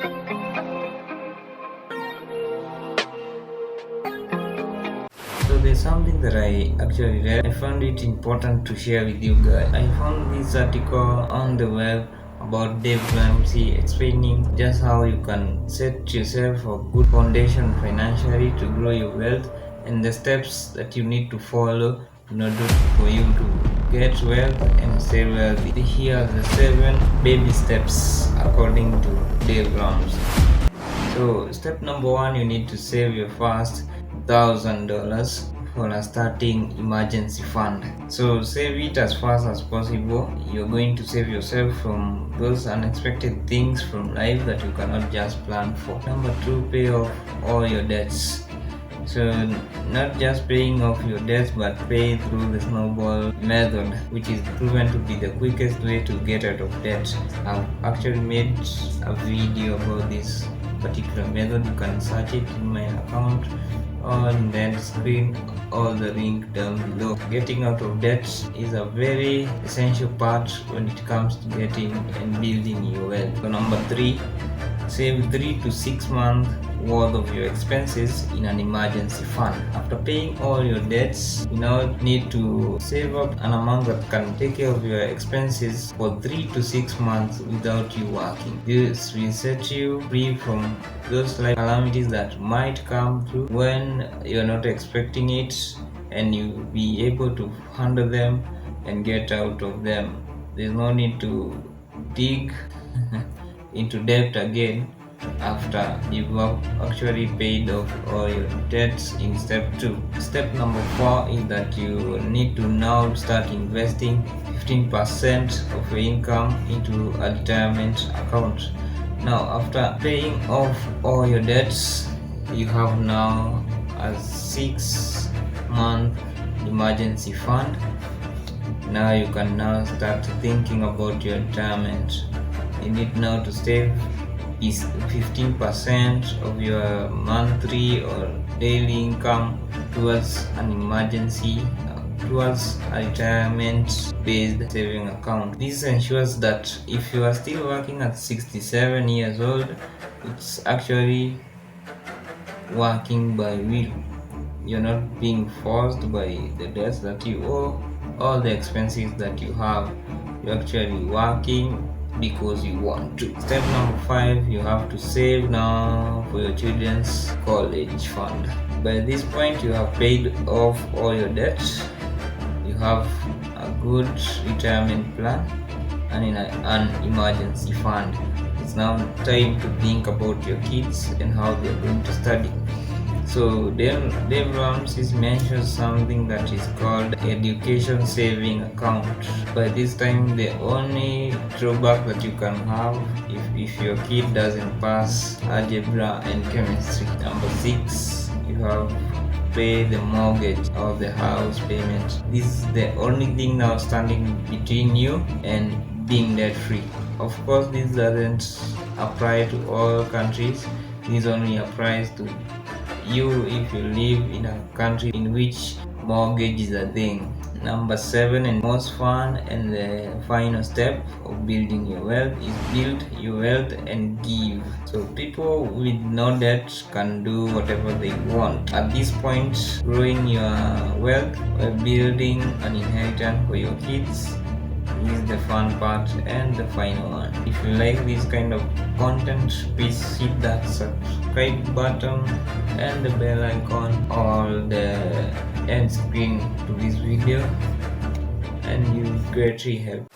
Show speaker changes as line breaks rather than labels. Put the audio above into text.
So there's something that I actually read. I found it important to share with you guys. I found this article on the web about Dave Ramsey explaining just how you can set yourself a good foundation financially to grow your wealth and the steps that you need to follow in order for you to get wealth and stay wealthy. Here are the 7 baby steps according to Dave Ramsey. So step number 1, you need to save your first $1,000 for a starting emergency fund. So save it as fast as possible. You're going to save yourself from those unexpected things from life that you cannot just plan for. Number 2, pay off all your debts. So not just paying off your debts, but pay through the Snowball method, which is proven to be the quickest way to get out of debt. I've actually made a video about this particular method. You can search it in my account or in the end screen or the link down below. Getting out of debt is a very essential part when it comes to getting and building your wealth. So number 3, save 3 to 6 months worth of your expenses in an emergency fund. After paying all your debts, you now need to save up an amount that can take care of your expenses for 3 to 6 months without you working. This will set you free from those life calamities that might come through when you're not expecting it, and you'll be able to handle them and get out of them. There's no need to dig into debt again after you've actually paid off all your debts in step 2. Step number 4 is that you need to now start investing 15% of your income into a retirement account. Now, after paying off all your debts, you have now a 6-month emergency fund. Now you can now start thinking about your retirement. You need now to save is 15% of your monthly or daily income towards an emergency, towards a retirement-based saving account. This ensures that if you are still working at 67 years old, it's actually working by will. You're not being forced by the debts that you owe, all the expenses that you have. You're actually working because you want to. Step number 5, you have to save now for your children's college fund. By this point, you have paid off all your debts, you have a good retirement plan, and in an emergency fund. It's now time to think about your kids and how they're going to study. So Dave Ramsey mentions something that is called education saving account. By this time, the only drawback that you can have if your kid doesn't pass algebra and chemistry. Number 6, you have to pay the mortgage or the house payment. This is the only thing now standing between you and being debt free. Of course, this doesn't apply to all countries. This only applies to you if you live in a country in which mortgage is a thing. Number 7 and most fun and the final step of building your wealth is build your wealth and give. So people with no debt can do whatever they want. At this point, growing your wealth by building an inheritance for your kids is the fun part and the final one. If you like this kind of content, please hit that subscribe button and the bell icon or the end screen to this video, and you greatly help.